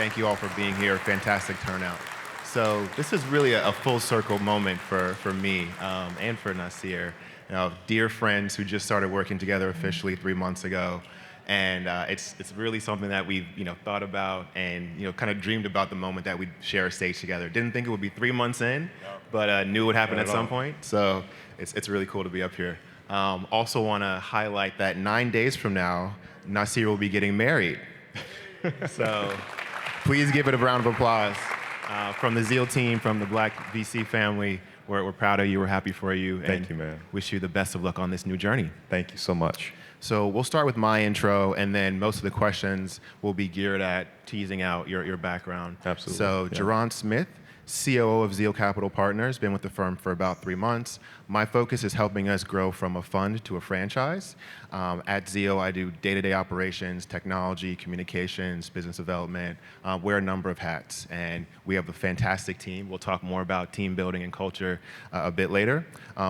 thank you all for being here. Fantastic turnout. So this is really a full circle moment for me and for Nasir. Dear friends who just started working together officially 3 months ago. And it's really something that we've thought about and kind of dreamed about the moment that we'd share a stage together. Didn't think it would be 3 months in, but knew it would happen at some point. So it's really cool to be up here. Also want to highlight that 9 days from now, Nasir will be getting married. So please give it a round of applause from the Zeal team, from the Black VC family. We're proud of you. We're happy for you. Thank you, man. Wish you the best of luck on this new journey. Thank you so much. So we'll start with my intro, and then most of the questions will be geared at teasing out your background. Absolutely. So Jaron Smith, COO of Zeal Capital Partners, been with the firm for about 3 months. My focus is helping us grow from a fund to a franchise. At Zeal, I do day-to-day operations, technology, communications, business development, wear a number of hats. And we have a fantastic team. We'll talk more about team building and culture a bit later.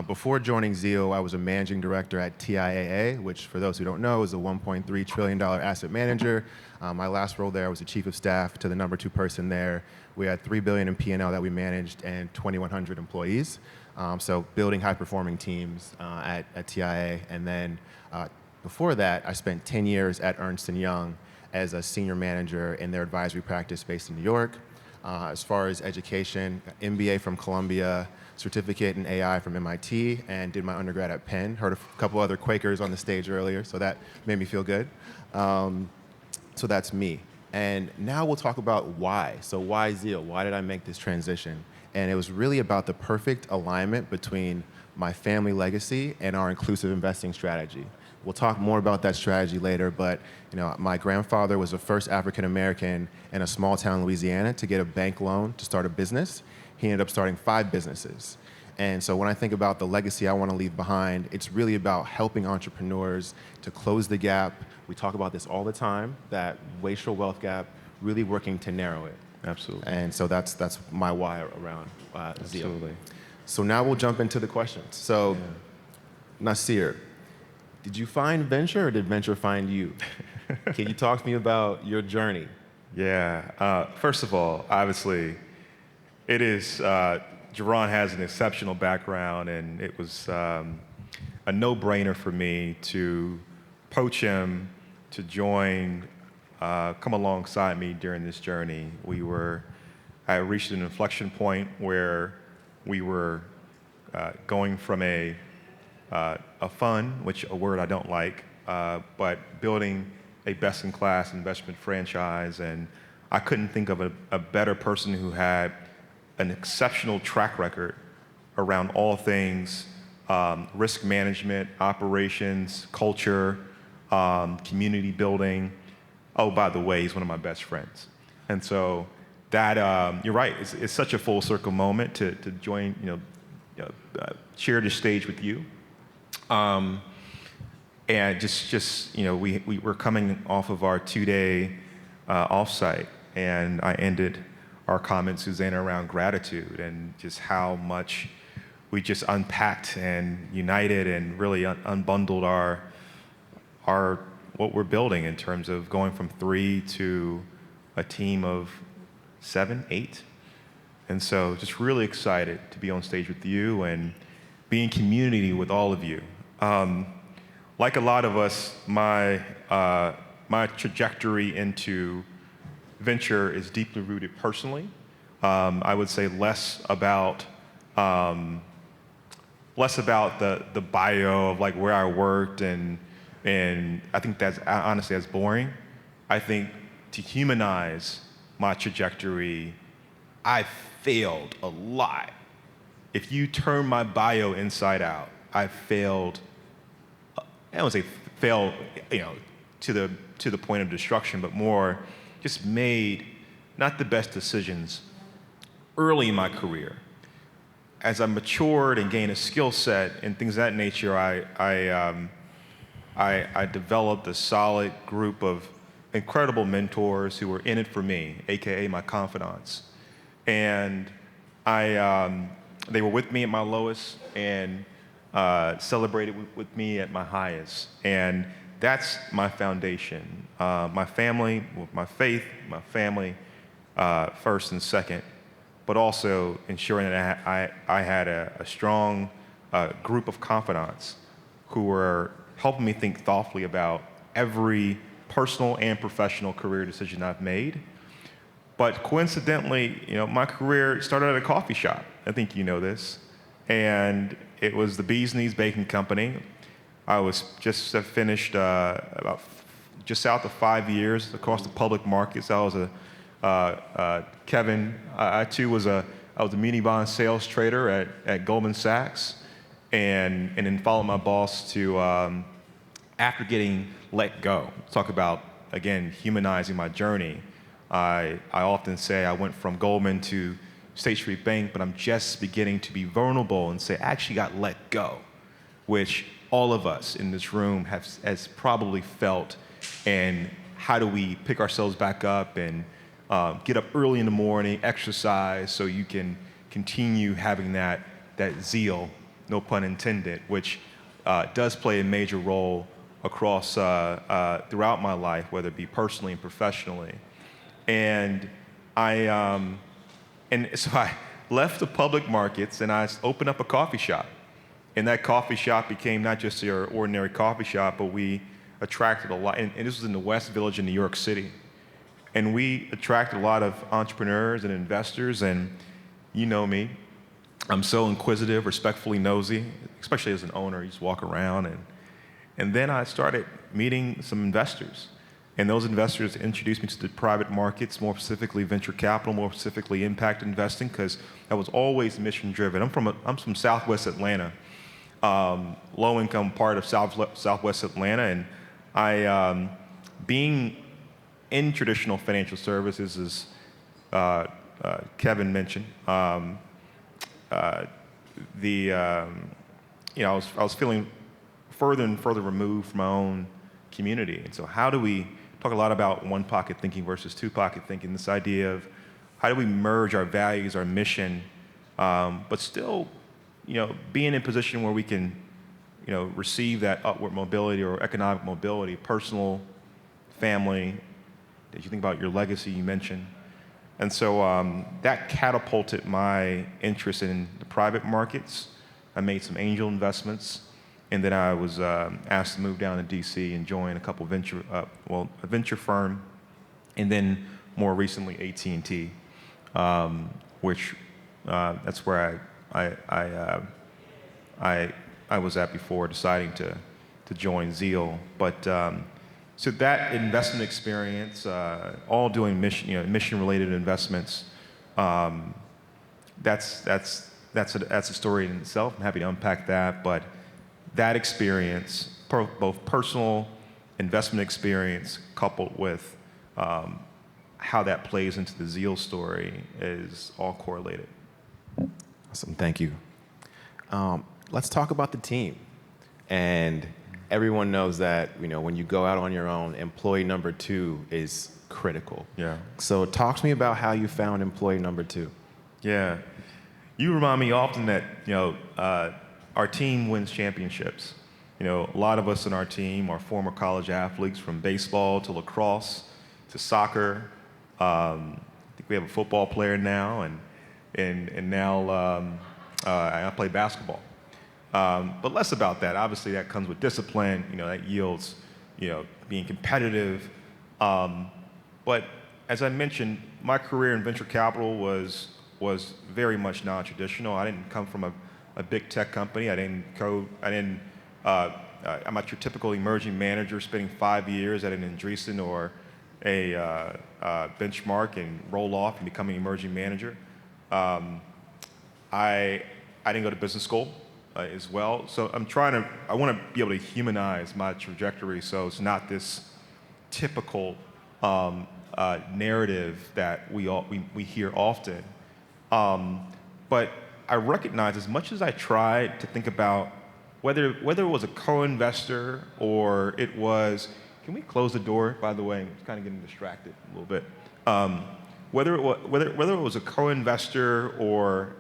Before joining Zeal, I was a managing director at TIAA, which for those who don't know is a $1.3 trillion asset manager. My last role there, I was the chief of staff to the number 2 person there. We had $3 billion in P&L that we managed and 2,100 employees. So building high-performing teams at TIA. And then before that, I spent 10 years at Ernst & Young as a senior manager in their advisory practice based in New York. As far as education, MBA from Columbia, certificate in AI from MIT, and did my undergrad at Penn. Heard a couple other Quakers on the stage earlier, so that made me feel good. So that's me. And now we'll talk about why. So why Zeal? Why did I make this transition? And it was really about the perfect alignment between my family legacy and our inclusive investing strategy. We'll talk more about that strategy later, but my grandfather was the first African American in a small town in Louisiana to get a bank loan to start a business. He ended up starting 5 businesses. And so when I think about the legacy I want to leave behind, it's really about helping entrepreneurs to close the gap. We talk about this all the time, that racial wealth gap, really working to narrow it. Absolutely. And so that's my why around Zeal. Absolutely. So now we'll jump into the questions. So, Nasir, did you find venture or did venture find you? Can you talk to me about your journey? Yeah. First of all, obviously, it is, Jaron has an exceptional background, and it was a no-brainer for me to poach him to join, come alongside me during this journey. I reached an inflection point where we were going from a fund, which a word I don't like, but building a best-in-class investment franchise, and I couldn't think of a better person who had an exceptional track record around all things risk management, operations, culture, community building. Oh, by the way, he's one of my best friends. And so that, you're right, it's such a full circle moment to join, share this stage with you. And just we were coming off of our 2-day offsite, and I ended our comment, Susanna, around gratitude and just how much we just unpacked and united and really unbundled our what we're building in terms of going from 3 to a team of 7, 8. And so just really excited to be on stage with you and be in community with all of you. Like a lot of us, my trajectory into venture is deeply rooted personally. I would say less about the bio of like where I worked and I think that's boring. I think to humanize my trajectory, I failed a lot. If you turn my bio inside out, I failed. I don't say fail, to the point of destruction, but more just made not the best decisions early in my career. As I matured and gained a skill set and things of that nature, I developed a solid group of incredible mentors who were in it for me, AKA my confidants. And they were with me at my lowest and celebrated with me at my highest. And that's my foundation. My family, my faith, my family, first and second, but also ensuring that I had a strong group of confidants who were helping me think thoughtfully about every personal and professional career decision I've made. But coincidentally, my career started at a coffee shop. I think you know this. And it was the Bee's Knees Baking Company. I was just finished about just south of 5 years across the public markets. I was Kevin, I too was a muni bond sales trader at Goldman Sachs, and then followed my boss to, after getting let go, talk about, again, humanizing my journey. I often say I went from Goldman to State Street Bank, but I'm just beginning to be vulnerable and say I actually got let go, which all of us in this room has probably felt. And how do we pick ourselves back up and get up early in the morning, exercise, so you can continue having that zeal, no pun intended, which does play a major role across throughout my life, whether it be personally and professionally. And so I left the public markets and I opened up a coffee shop. And that coffee shop became not just your ordinary coffee shop, but we attracted a lot, and this was in the West Village in New York City. And we attracted a lot of entrepreneurs and investors, and you know me, I'm so inquisitive, respectfully nosy, especially as an owner. You just walk around, and then I started meeting some investors. And those investors introduced me to the private markets, more specifically venture capital, more specifically impact investing, because I was always mission driven. I'm from Southwest Atlanta, low-income part of Southwest Atlanta, and I, being in traditional financial services, as Kevin mentioned, I was feeling further and further removed from my own community. And so how do we talk a lot about one pocket thinking versus two pocket thinking, this idea of how do we merge our values, our mission, but still, being in a position where we can, receive that upward mobility or economic mobility, personal, family, as you think about your legacy you mentioned. And so that catapulted my interest in the private markets. I made some angel investments, and then I was asked to move down to DC and join a couple a venture firm, and then more recently AT&T, which that's where I was at before deciding to join Zeal. But so that investment experience, all doing mission-related investments, that's a story in itself. I'm happy to unpack that, but that experience, both personal investment experience coupled with how that plays into the Zeal story, is all correlated. Awesome, thank you. Let's talk about the team. And everyone knows that, when you go out on your own, employee number 2 is critical. Yeah. So talk to me about how you found employee number 2. Yeah. You remind me often that, our team wins championships. A lot of us in our team are former college athletes, from baseball to lacrosse to soccer. I think we have a football player now, and now I play basketball. But less about that. Obviously, that comes with discipline. That yields, being competitive. But as I mentioned, my career in venture capital was very much non-traditional. I didn't come from a big tech company. I'm not your typical emerging manager spending 5 years at an Andreessen or a Benchmark and roll off and become an emerging manager. I didn't go to business school as well. So I want to be able to humanize my trajectory, so it's not this typical narrative that we hear often. But I recognize, as much as I tried to think about whether it was a co-investor or it was, can we close the door, by the way? I'm kind of getting distracted a little bit. Whether it was a co-investor or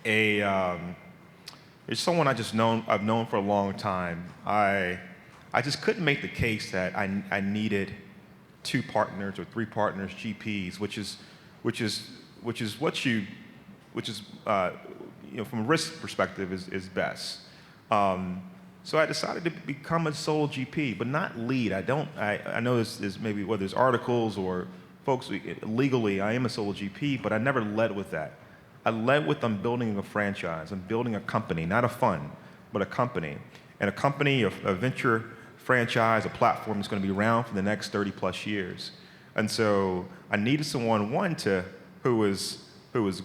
it's someone I've known for a long time, I just couldn't make the case that I needed 2 partners or 3 partners, GPs, which is what you, which is from a risk perspective is best. So I decided to become a sole GP, but not lead. I know there's maybe whether it's articles or folks legally, I am a sole GP, but I never led with that. I led with I'm building a franchise. I'm building a company, not a fund, but a company. And a company, a venture franchise, a platform is going to be around for the next 30 plus years. And so I needed someone, who was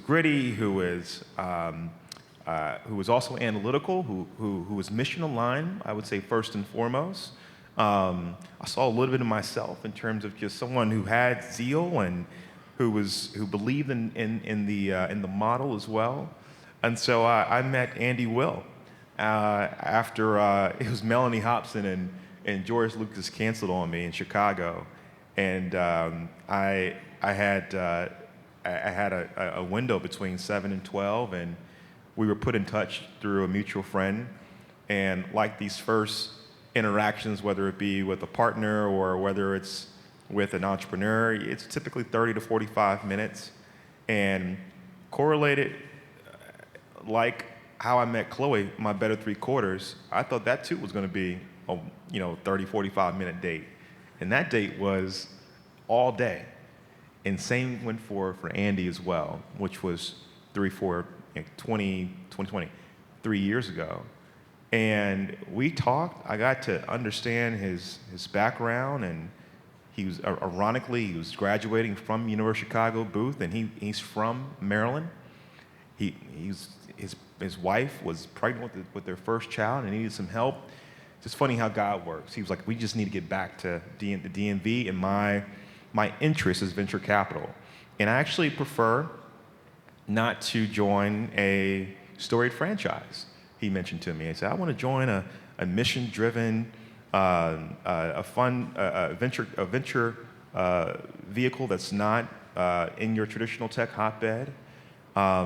gritty, who was also analytical, who was mission aligned, I would say first and foremost. I saw a little bit of myself in terms of just someone who had zeal and who believed in the model as well. And so I met Andy Will after it was Melanie Hobson and George Lucas canceled on me in Chicago, and I had a window between 7 and 12, and we were put in touch through a mutual friend. And like these first interactions, whether it be with a partner or whether it's with an entrepreneur, it's typically 30 to 45 minutes. And correlated, like how I met Chloe, my better 3/4, I thought that too was going to be a 30, 45 minute date. And that date was all day. And same went for Andy as well, which was 2020, 3 years ago. And we talked. I got to understand his background, and he was ironically he was graduating from University of Chicago Booth, and he's from Maryland. His wife was pregnant with their first child and needed some help. It's just funny how God works. He was like, we just need to get back to the DMV, and my interest is venture capital. And I actually prefer not to join a storied franchise. He mentioned to me, he said, I want to join a mission-driven, venture vehicle that's not in your traditional tech hotbed. I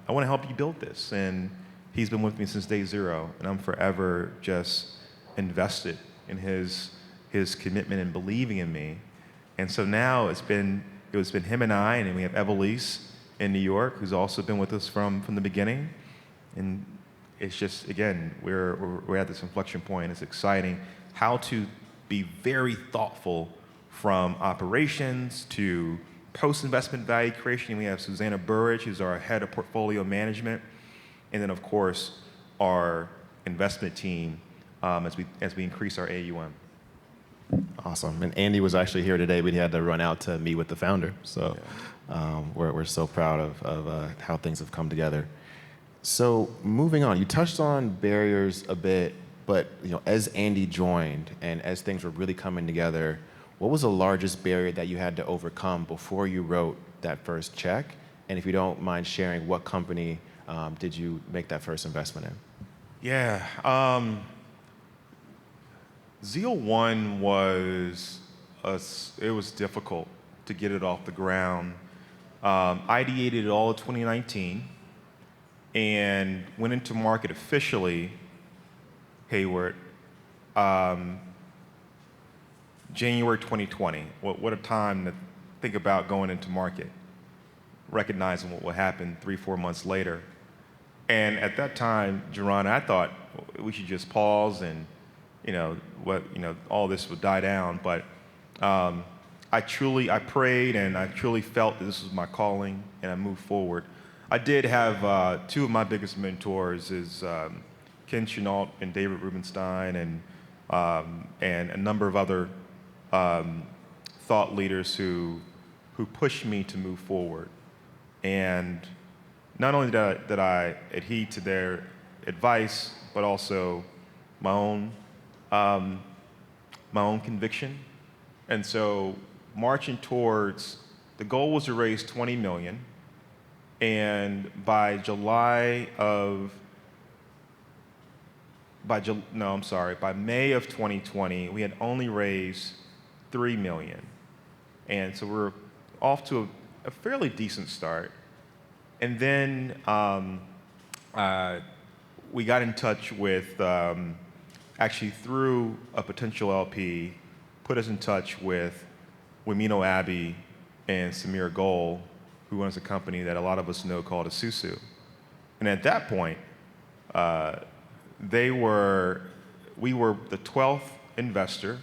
want to help you build this. And he's been with me since day 0, and I'm forever just invested in his commitment and believing in me. And so now it's been him and I, and then we have Evelise in New York, who's also been with us from the beginning. And it's just, again, we're at this inflection point. It's exciting how to be very thoughtful from operations to post-investment value creation. We have Susanna Burridge, who's our head of portfolio management, and then of course our investment team as we increase our AUM. Awesome. And Andy was actually here today, but he had to run out to meet with the founder. So we're so proud of how things have come together. So moving on, you touched on barriers a bit, but as Andy joined and as things were really coming together, what was the largest barrier that you had to overcome before you wrote that first check? And if you don't mind sharing, what company did you make that first investment in? Yeah. Zeal One was difficult to get it off the ground. Ideated it all in 2019 and went into market officially, Hayward, January 2020. What a time to think about going into market, recognizing what would happen 3-4 months later. And at that time, Jerron, I thought we should just pause and all this would die down. But I prayed and I truly felt that this was my calling, and I moved forward. I did have 2 of my biggest mentors is Ken Chenault and David Rubenstein, and a number of other thought leaders who pushed me to move forward. And not only did I adhere to their advice, but also my own conviction. And so marching towards, the goal was to raise $20 million. And by May of 2020, we had only raised $3 million. And so we're off to a fairly decent start. And then we got in touch with, actually through a potential LP, put us in touch with Wamino Abbey and Samir Goel, who runs a company that a lot of us know called Isusu. And at that point, we were the 12th investor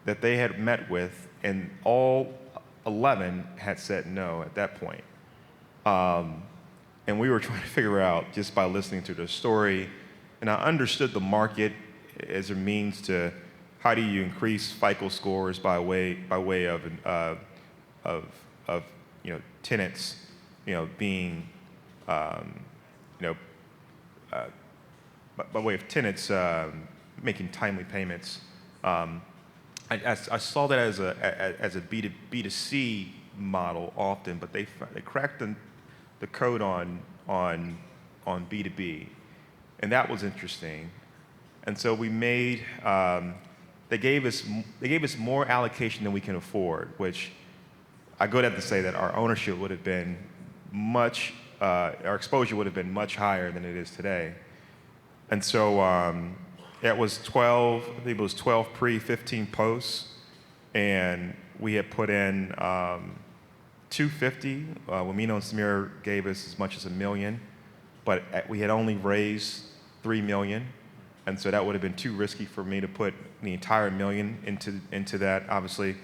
that they had met with, and all 11 had said no at that point. And we were trying to figure out, just by listening to their story, and I understood the market as a means to how do you increase FICO scores by way of tenants, being by way of tenants making timely payments. I saw that as a B2C model often, but they cracked the code on B2B, and that was interesting. And so we made they gave us more allocation than we can afford, which I go ahead to say that our ownership would have been our exposure would have been much higher than it is today. And so it was 12, I think it was 12 pre, 15 posts, and we had put in 250. Wamino and Samir gave us as much as $1 million, but we had only raised $3 million, and so that would have been too risky for me to put the entire $1 million into that. Obviously,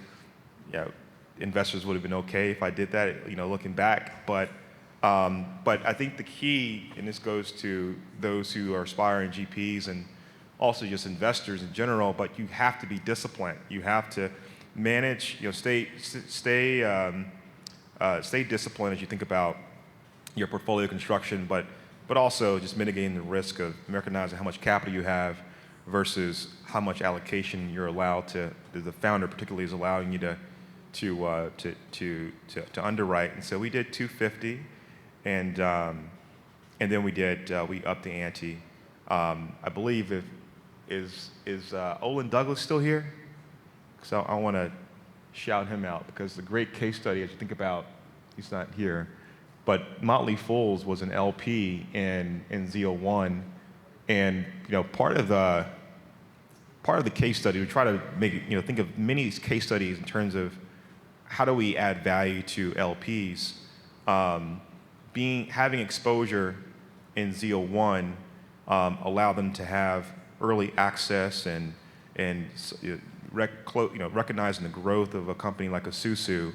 investors would have been okay if I did that, looking back, but I think the key, and this goes to those who are aspiring GPs and also just investors in general, but you have to be disciplined. You have to manage, stay disciplined as you think about your portfolio construction, but also just mitigating the risk of recognizing how much capital you have versus how much allocation you're allowed to. The founder particularly is allowing you to underwrite. And so we did 250, and then we upped the ante. I believe is Olin Douglas still here? So I want to shout him out because the great case study, as you think about, he's not here, but Motley Fool's was an LP in ZEAL1, and part of the case study, we try to make it, think of many case studies in terms of how do we add value to LPs. Having exposure in ZEAL1 allow them to have early access and recognizing the growth of a company like Isusu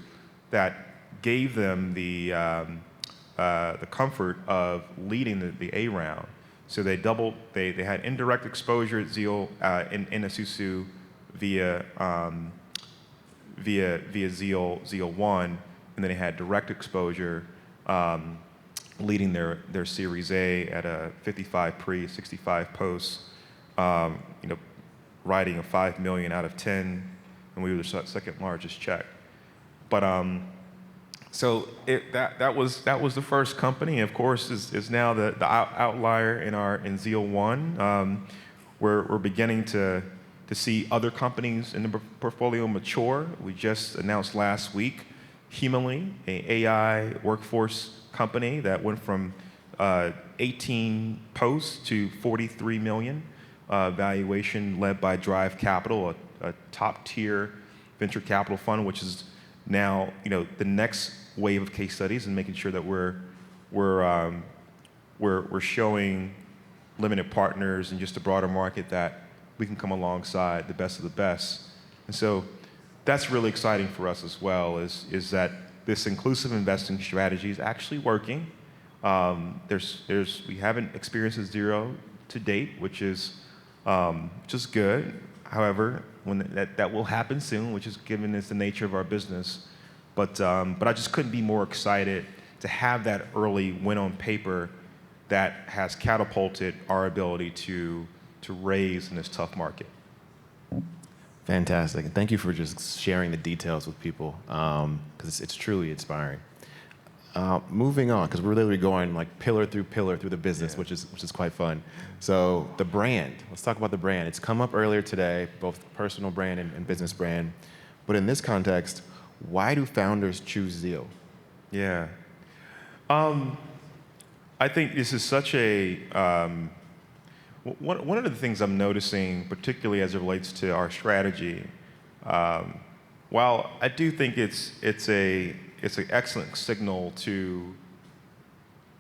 that gave them the comfort of leading the A round. So they had indirect exposure at Zeal in Isusu via ZEAL1, and then they had direct exposure leading their Series A at a 55 pre, 65 post, writing a $5 million out of 10, and we were the second largest check. But so that was the first company. Of course, is now the outlier in ZEAL1. We're beginning to see other companies in the portfolio mature. We just announced last week Humily, an AI workforce company that went from 18 posts to 43 million valuation, led by Drive Capital, a top-tier venture capital fund, which is now the next wave of case studies and making sure that we're showing limited partners and just a broader market that we can come alongside the best of the best. And so that's really exciting for us as well, is that this inclusive investing strategy is actually working. We haven't experienced a zero to date, which is just good. However, that will happen soon, which is given as the nature of our business. But I just couldn't be more excited to have that early win on paper that has catapulted our ability to raise in this tough market. Fantastic. And thank you for just sharing the details with people, because it's truly inspiring. Moving on, because we're literally going like pillar through the business, which is quite fun. So the brand, let's talk about the brand. It's come up earlier today, both personal brand and business brand. But in this context, why do founders choose Zeal? Yeah. I think this is such a, one of the things I'm noticing, particularly as it relates to our strategy, Well, I do think it's an excellent signal to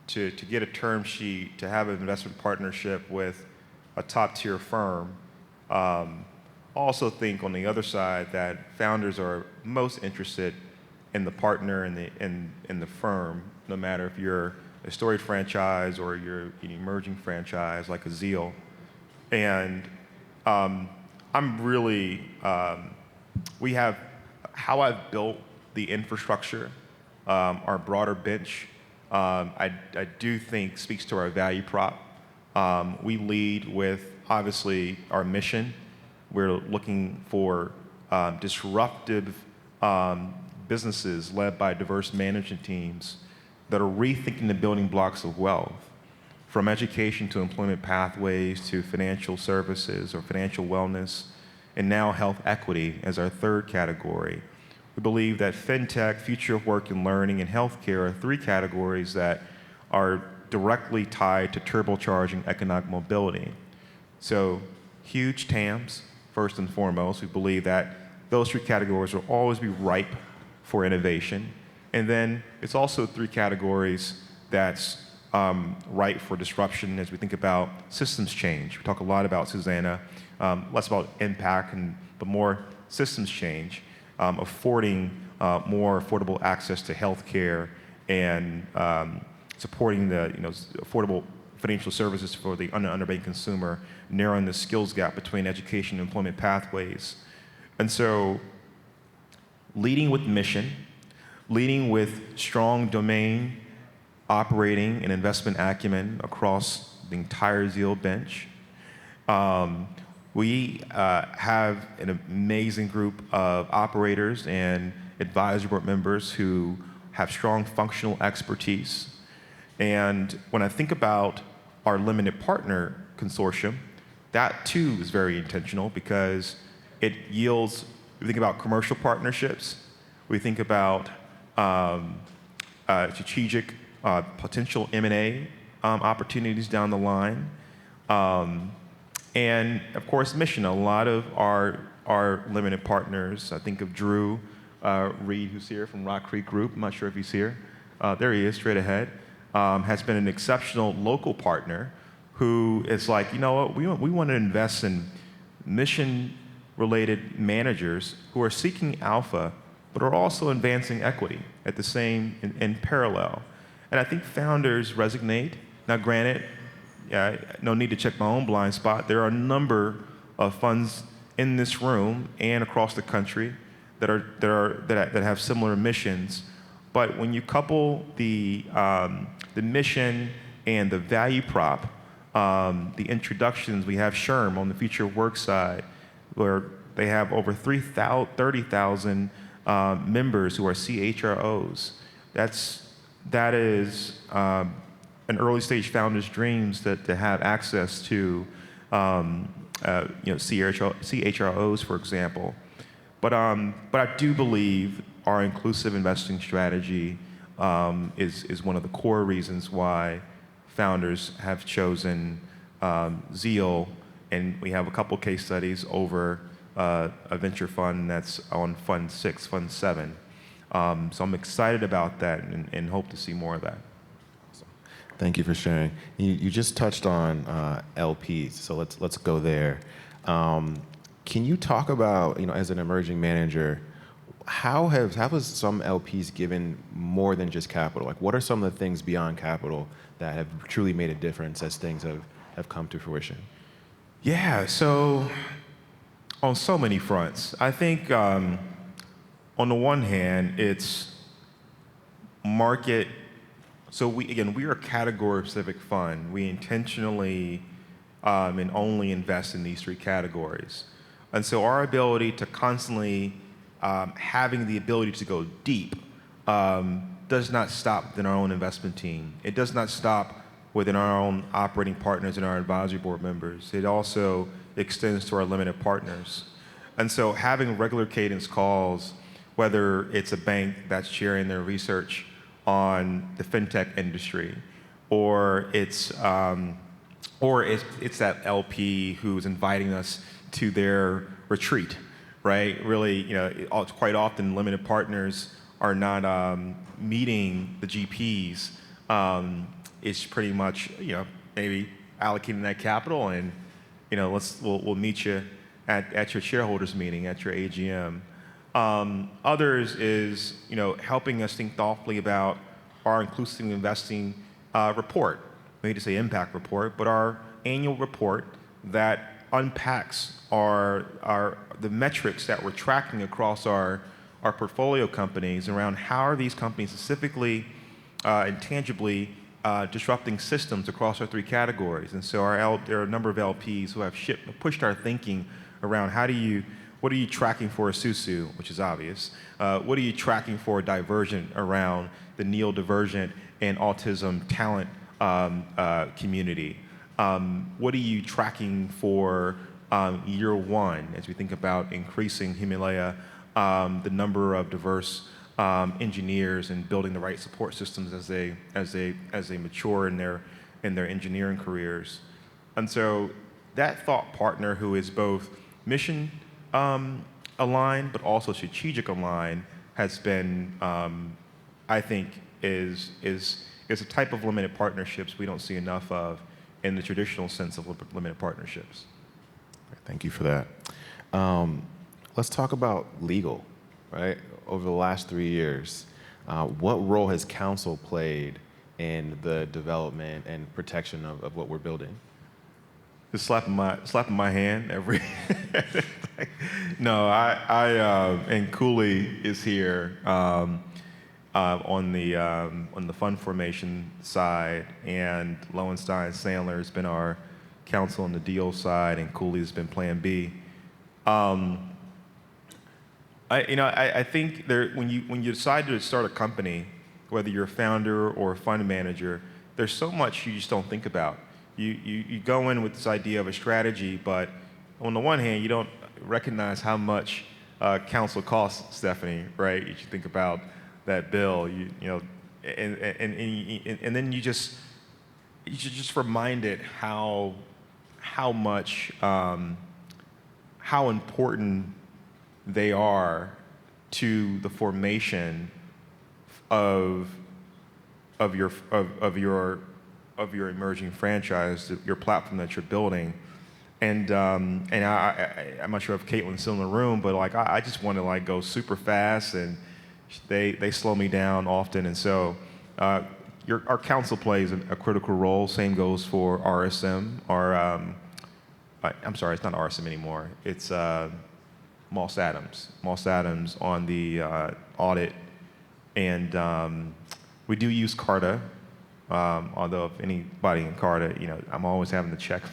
get a term sheet, to have an investment partnership with a top tier firm. Also think on the other side that founders are most interested in the partner and in the firm, no matter if you're a storied franchise or you're an emerging franchise like a Zeal. And I'm really, we have, how I've built the infrastructure, our broader bench, I do think speaks to our value prop. We lead with, obviously, our mission. We're looking for disruptive businesses led by diverse management teams that are rethinking the building blocks of wealth, from education to employment pathways to financial services or financial wellness, and now health equity as our third category. We believe that fintech, future of work and learning, and healthcare are three categories that are directly tied to turbocharging economic mobility. So huge TAMs, first and foremost. We believe that those three categories will always be ripe for innovation. And then it's also three categories that's ripe for disruption as we think about systems change. We talk a lot about, Susanna, less about impact, but more systems change, affording more affordable access to healthcare and supporting the affordable financial services for the underbanked consumer, narrowing the skills gap between education and employment pathways. And so leading with mission, leading with strong domain operating and investment acumen across the entire Zeal bench. We have an amazing group of operators and advisory board members who have strong functional expertise. And when I think about our limited partner consortium, that too is very intentional because it yields, we think about commercial partnerships, we think about strategic potential M&A opportunities down the line. And of course, mission. A lot of our limited partners, I think of Drew Reed, who's here from Rock Creek Group. I'm not sure if he's here. There he is, straight ahead. Has been an exceptional local partner who is like, you know what, we want to invest in mission-related managers who are seeking alpha, but are also advancing equity at the same, in parallel. And I think founders resonate. Now, granted, no need to check my own blind spot. There are a number of funds in this room and across the country that have similar missions. But when you couple the mission and the value prop, the introductions, we have SHRM on the future work side, where they have over 30,000 members who are CHROs. That is an early stage founder's dreams to have access to CHROs, for example. But I do believe our inclusive investing strategy is one of the core reasons why founders have chosen Zeal, and we have a couple case studies over a venture fund that's on Fund 6, Fund 7. So I'm excited about that and hope to see more of that. Thank you for sharing. You just touched on LPs, so let's go there. Can you talk about, as an emerging manager, how has some LPs given more than just capital? Like, what are some of the things beyond capital that have truly made a difference as things have come to fruition? Yeah, so on so many fronts. I think on the one hand, it's market. So we are a category-specific fund. We intentionally and only invest in these three categories. And so our ability to constantly having the ability to go deep does not stop within our own investment team. It does not stop within our own operating partners and our advisory board members. It also extends to our limited partners. And so having regular cadence calls, whether it's a bank that's sharing their research on the fintech industry, or it's that LP who's inviting us to their retreat, right? Really, quite often limited partners are not meeting the GPs. It's pretty much, maybe allocating that capital and, we'll meet you at your shareholders meeting, at your AGM. Others is, helping us think thoughtfully about our inclusive investing report. I hate to say impact report, but our annual report that unpacks the metrics that we're tracking across our portfolio companies around how are these companies specifically and tangibly disrupting systems across our 3 categories. And so there are a number of LPs who have pushed our thinking around what are you tracking for Isuzu, which is obvious? What are you tracking for Divergent around the neurodivergent and autism talent community? What are you tracking for year 1 as we think about increasing Himalaya, the number of diverse engineers and building the right support systems as they mature in their engineering careers? And so that thought partner who is both mission aligned but also strategic aligned has been, I think, is a type of limited partnerships we don't see enough of in the traditional sense of limited partnerships. Thank you for that. Let's talk about legal, right? Over the last 3 years, what role has counsel played in the development and protection of what we're building? Just slapping my hand every. No, and Cooley is here on the fund formation side, and Lowenstein Sandler has been our counsel on the deal side, and Cooley has been Plan B. I think when you decide to start a company, whether you're a founder or a fund manager, there's so much you just don't think about. You go in with this idea of a strategy, but on the one hand, you don't recognize how much counsel costs, Stephanie, right? You should think about that bill, and then you should just reminded how much how important they are to the formation of your emerging franchise, your platform that you're building. And I'm not sure if Caitlin's still in the room, but I just want to go super fast, and they slow me down often. And so our counsel plays a critical role. Same goes for RSM. I'm sorry, it's not RSM anymore. It's Moss Adams. Moss Adams on the audit, and we do use Carta. Although if anybody in Carta, I'm always having to check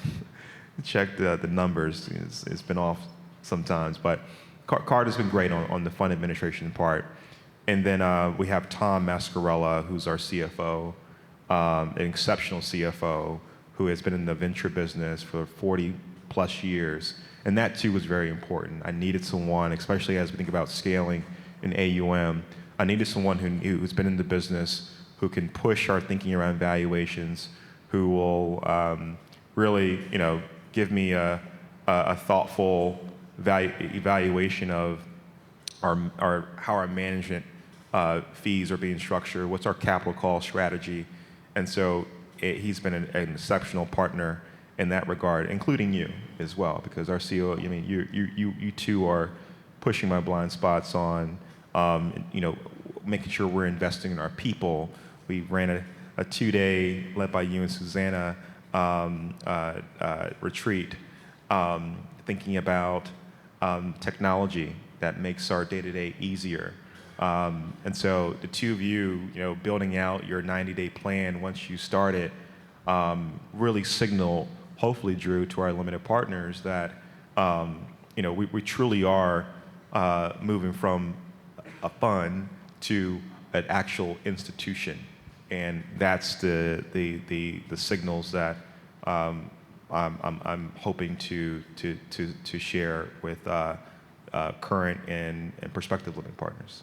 the numbers. It's been off sometimes, but Carta's been great on the fund administration part. And then we have Tom Mascarella, who's our CFO, an exceptional CFO who has been in the venture business for 40 plus years. And that too was very important. I needed someone, especially as we think about scaling in AUM, I needed someone who's been in the business, who can push our thinking around valuations, who will really, give me a thoughtful evaluation of how our management fees are being structured, what's our capital call strategy. And so he's been an exceptional partner in that regard, including you as well, because our CEO, you two are pushing my blind spots on, making sure we're investing in our people. We ran a 2-day, led by you and Susanna, retreat, thinking about technology that makes our day-to-day easier. And so the two of you, building out your 90-day plan once you start it, really signal, hopefully, Drew, to our limited partners that, we truly are moving from a fund to an actual institution. And that's the signals that I'm hoping to share with current and prospective limited partners.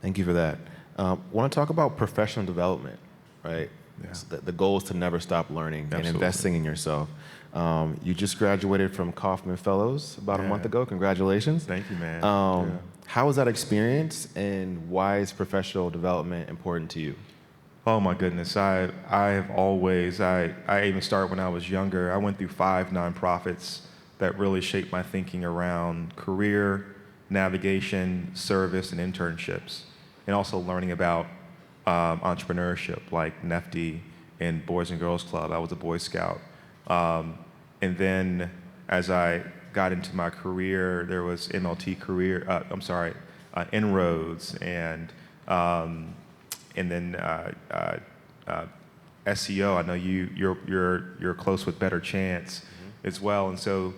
Thank you for that. Want to talk about professional development, right? Yeah. So the goal is to never stop learning. Absolutely. And investing in yourself. You just graduated from Kauffman Fellows about a month ago. Congratulations. Thank you, man. How was that experience, and why is professional development important to you? Oh my goodness, I have always, I even started when I was younger. I went through 5 nonprofits that really shaped my thinking around career, navigation, service, and internships, and also learning about entrepreneurship like NEFTY and Boys and Girls Club. I was a Boy Scout. And then as I got into my career, there was MLT career, Inroads, and then SEO. I know you're close with Better Chance as well, and so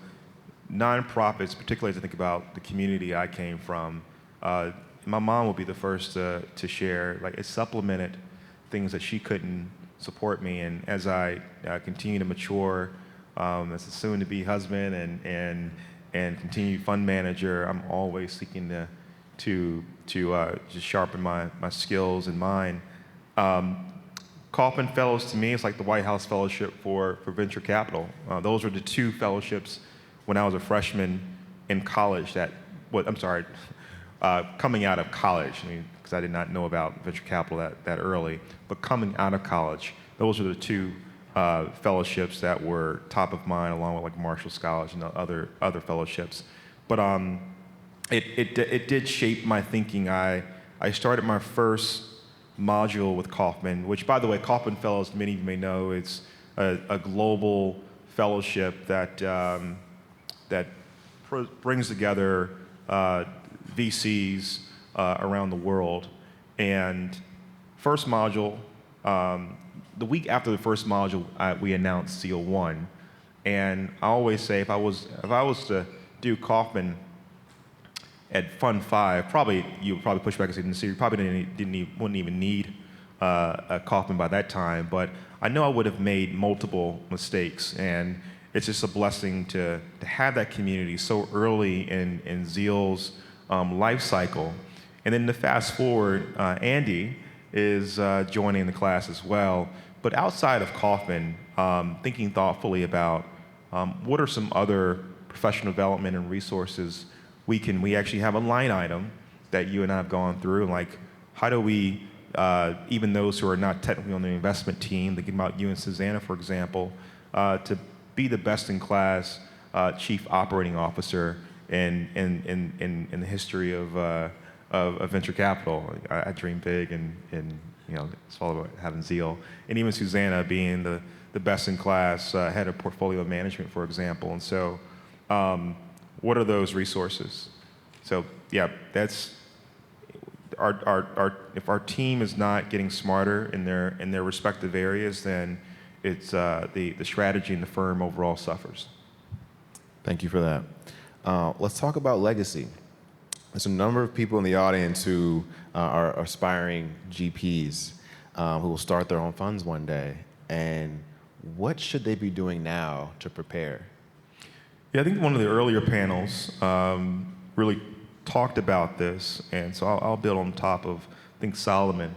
nonprofits, particularly as I think about the community I came from, my mom will be the first to share. Like, it supplemented things that she couldn't support me, and as I continue to mature as a soon-to-be husband and continued fund manager, I'm always seeking to just sharpen my skills and mine. Kauffman Fellows to me is like the White House Fellowship for venture capital. Those were the 2 fellowships when I was a freshman in college coming out of college. I mean, because I did not know about venture capital that early, but coming out of college, those were the 2 fellowships that were top of mind, along with like Marshall Scholars and other fellowships. But it did shape my thinking. I started my first module with Kauffman, which, by the way, Kauffman Fellows, many of you may know, it's a global fellowship that brings together VCs around the world. And first module, the week after the first module, we announced Seal 1. And I always say, if I was to do Kauffman at Fund 5, you would probably push back and say, so you probably wouldn't even need a Kauffman by that time. But I know I would have made multiple mistakes, and it's just a blessing to have that community so early in Zeal's life cycle. And then to fast forward, Andy is joining the class as well. But outside of Kauffman, thinking thoughtfully about what are some other professional development and resources we actually have a line item that you and I have gone through, like how do we, even those who are not technically on the investment team, thinking about you and Susanna, for example, to be the best-in-class chief operating officer in the history of venture capital. I dream big, and it's all about having zeal. And even Susanna being the best-in-class head of portfolio management, for example. And so, what are those resources? So yeah, that's if our team is not getting smarter in their respective areas, then it's the strategy in the firm overall suffers. Thank you for that. Let's talk about legacy. There's a number of people in the audience who are aspiring GPs who will start their own funds one day. And what should they be doing now to prepare? Yeah, I think one of the earlier panels really talked about this, and so I'll build on top of, I think Solomon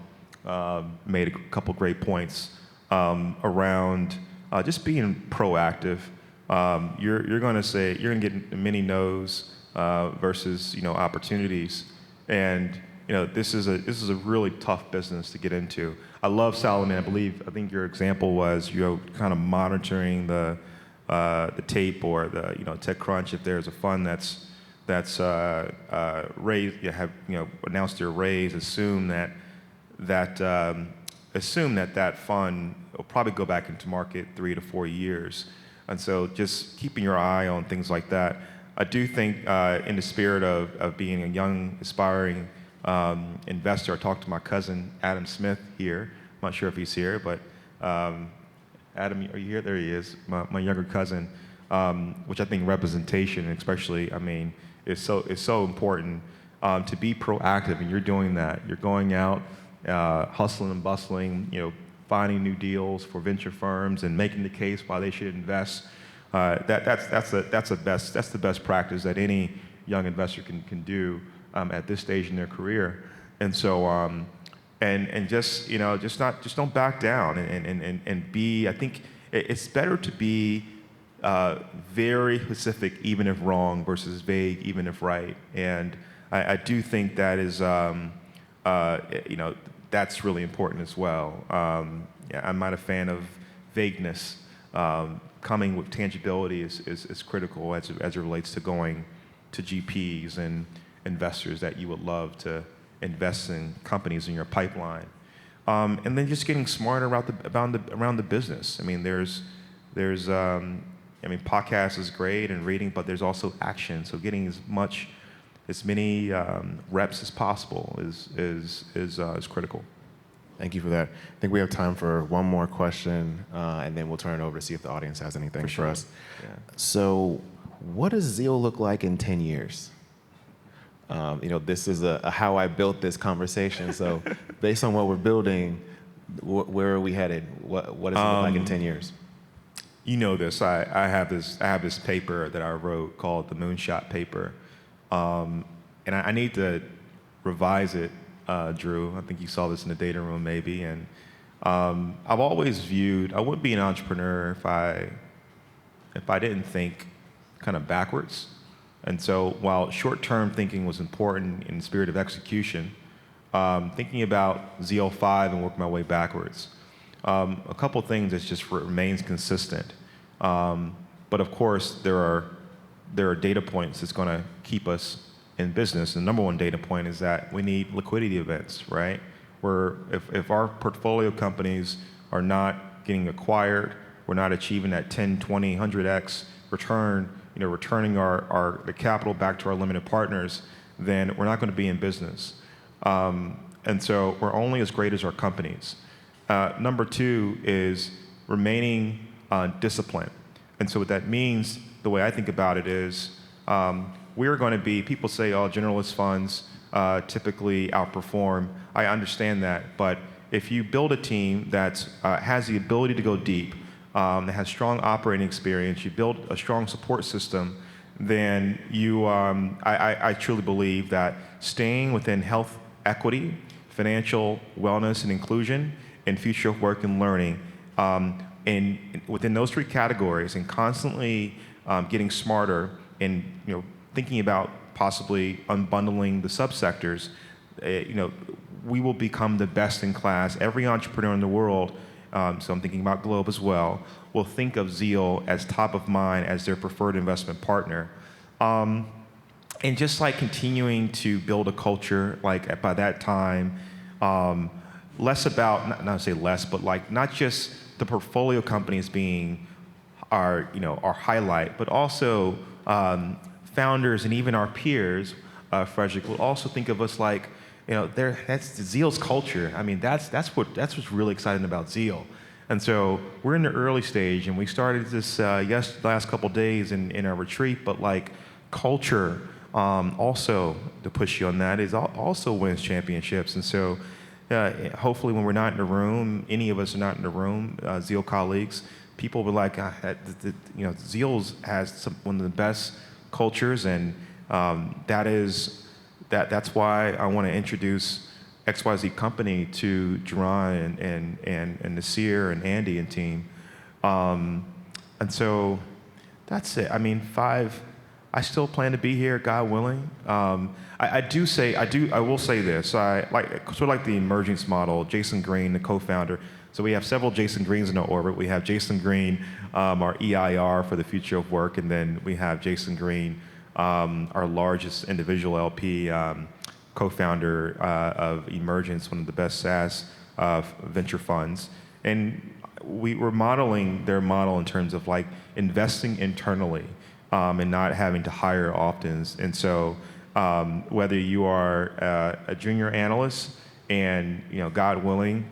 made a couple great points around just being proactive. You're going to get many no's versus opportunities, and this is a really tough business to get into. I love Solomon. I think your example was kind of monitoring the tape or the TechCrunch. If there's a fund that's raised, announced your raise, assume that fund will probably go back into market 3 to 4 years. And so just keeping your eye on things like that. I do think in the spirit of being a young, aspiring investor, I talked to my cousin, Adam Smith, here. I'm not sure if he's here, but Adam, are you here? There he is, my younger cousin, which I think representation, especially, is so important to be proactive, and you're doing that. You're going out, hustling and bustling, finding new deals for venture firms and making the case why they should invest. That's the best practice that any young investor can do at this stage in their career. And so just don't back down and be. I think it's better to be very specific, even if wrong, versus vague, even if right. And I do think that is, that's really important as well. Yeah, I'm not a fan of vagueness. Coming with tangibility is critical as it relates to going to GPs and investors that you would love to invest in companies in your pipeline. And then just getting smarter around the business. I mean, podcast is great and reading, but there's also action. So getting as many reps as possible is critical. Thank you for that. I think we have time for one more question, and then we'll turn it over to see if the audience has anything for us. Yeah. So, what does Zeal look like in 10 years? This is a how I built this conversation. So, based on what we're building, where are we headed? What does it look like in 10 years? You know this. I have this paper that I wrote called the Moonshot Paper, and I need to revise it, Drew. I think you saw this in the data room, maybe. And I've always viewed I wouldn't be an entrepreneur if I didn't think kind of backwards. And so while short-term thinking was important in the spirit of execution, thinking about ZL5 and working my way backwards, a couple things that just remains consistent. But of course, there are data points that's going to keep us in business. And the number one data point is that we need liquidity events, right? Where if our portfolio companies are not getting acquired, we're not achieving that 10, 20, 100x return, returning the capital back to our limited partners, then we're not going to be in business. And so we're only as great as our companies. Number two is remaining disciplined. And so what that means, the way I think about it is, we're going to be, people say, generalist funds typically outperform. I understand that, but if you build a team that has the ability to go deep, that has strong operating experience, you build a strong support system, then I truly believe that staying within health equity, financial wellness and inclusion, and future of work and learning, and within those three categories, and constantly getting smarter and thinking about possibly unbundling the subsectors, we will become the best in class. Every entrepreneur in the world, so I'm thinking about Globe as well, will think of Zeal as top of mind as their preferred investment partner. And just like continuing to build a culture, like by that time, less about, not to say less, but like not just the portfolio companies being our highlight, but also founders and even our peers, Frederick, will also think of us like, that's Zeal's culture. I mean, that's what's really exciting about Zeal. And so we're in the early stage, and we started this last couple days in our retreat, but like culture also, to push you on that, is also wins championships. And so hopefully when we're not in the room, any of us are not in the room, Zeal colleagues, people were like, Zeal has one of the best cultures, and that's why I want to introduce XYZ company to Jerron and Nasir and Andy and team. And so that's it. I mean, I still plan to be here, God willing. I will say this. I like the emergence model. Jason Green, the co-founder. So we have several Jason Greens in our orbit. We have Jason Green, our EIR for the future of work, and then we have Jason Green, our largest individual LP, co-founder of Emergence, one of the best SaaS venture funds. And we're modeling their model in terms of like investing internally and not having to hire often. And so whether you are a junior analyst and, God willing,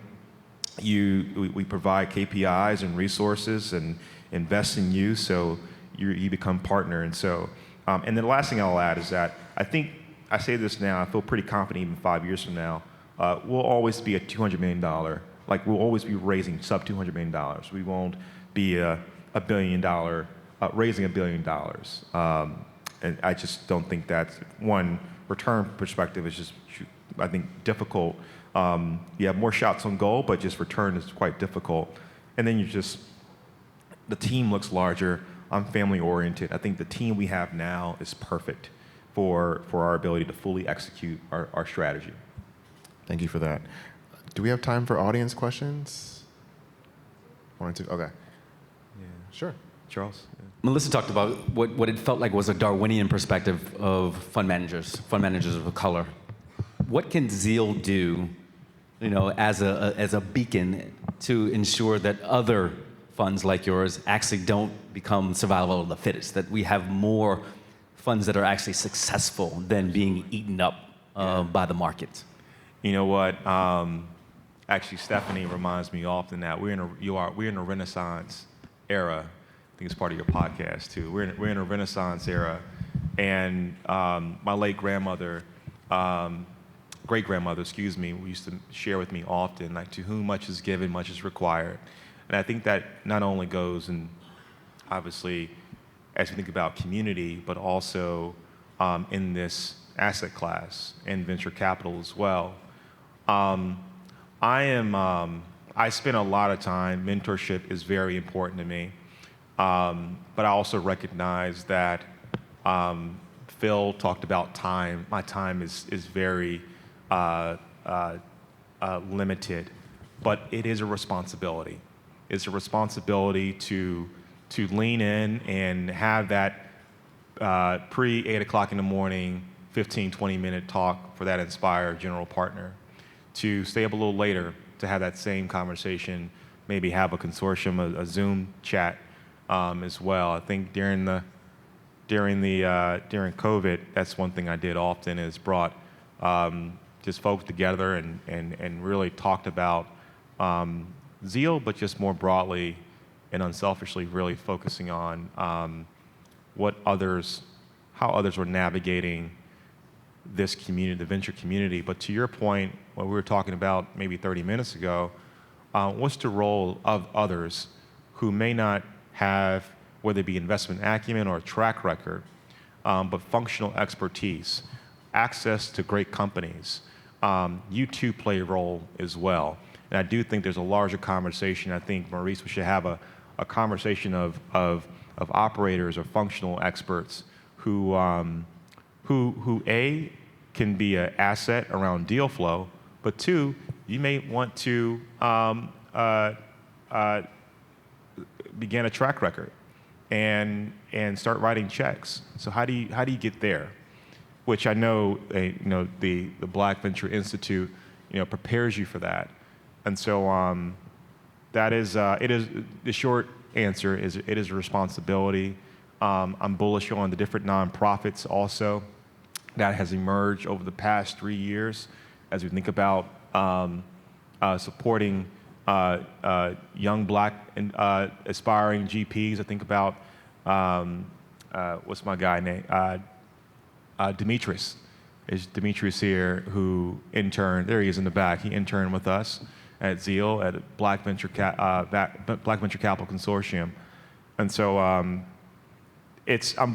we provide KPIs and resources and invest in you, so you become partner. And so, and then the last thing I'll add is that I think, I say this now, I feel pretty confident even 5 years from now, we'll always be a $200 million, we'll always be raising sub $200 million. We won't be a $1 billion, raising $1 billion. And I just don't think that's, one, return perspective is just, I think, difficult. You have more shots on goal, but just return is quite difficult. And then the team looks larger, I'm family oriented. I think the team we have now is perfect for our ability to fully execute our strategy. Thank you for that. Do we have time for audience questions? One or two? Okay. Yeah. Sure. Charles? Yeah. Melissa talked about what it felt like was a Darwinian perspective of fund managers of color. What can Zeal do, as a beacon to ensure that other funds like yours actually don't become survival of the fittest, that we have more funds that are actually successful than being eaten up by the market? You know what? Actually, Stephanie reminds me often that we're in a Renaissance era. I think it's part of your podcast too. We're in a Renaissance era, and my late grandmother, great grandmother, excuse me, used to share with me often, like, to whom much is given, much is required. And I think that not only goes in, obviously, as we think about community, but also in this asset class and venture capital as well. I spend a lot of time, mentorship is very important to me, but I also recognize that Phil talked about time. My time is very limited, but it is a responsibility. It's a responsibility to lean in and have that pre-8 o'clock in the morning, 15, 20-minute talk for that Inspire general partner, to stay up a little later to have that same conversation, maybe have a consortium, a Zoom chat as well. I think during COVID, that's one thing I did often, is brought just folks together and really talked about Zeal, but just more broadly and unselfishly really focusing on how others were navigating this community, the venture community. But to your point, what we were talking about maybe 30 minutes ago, what's the role of others who may not have, whether it be investment acumen or a track record, but functional expertise, access to great companies. You too play a role as well. And I do think there's a larger conversation. I think, Maurice, we should have a conversation of operators or functional experts who A, can be an asset around deal flow, but two, you may want to begin a track record and start writing checks. So how do you get there? Which I know, the Black Venture Institute, prepares you for that. And so that is, it is, the short answer is it is a responsibility. I'm bullish on the different nonprofits also that has emerged over the past 3 years as we think about supporting young Black and aspiring GPs. I think about, what's my guy name? Demetrius. Is Demetrius here, who interned, there he is in the back, he interned with us at Zeal at Black Venture Capital Consortium. And so I'm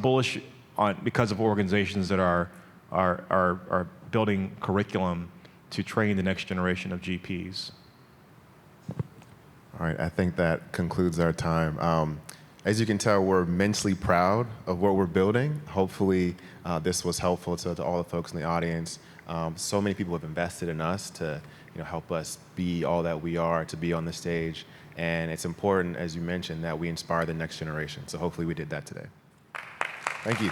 bullish on, because of organizations that are building curriculum to train the next generation of GPs. All right, I think that concludes our time. As you can tell, we're immensely proud of what we're building. Hopefully, this was helpful to all the folks in the audience. So many people have invested in us to help us be all that we are, to be on the stage. And it's important, as you mentioned, that we inspire the next generation. So hopefully we did that today. Thank you.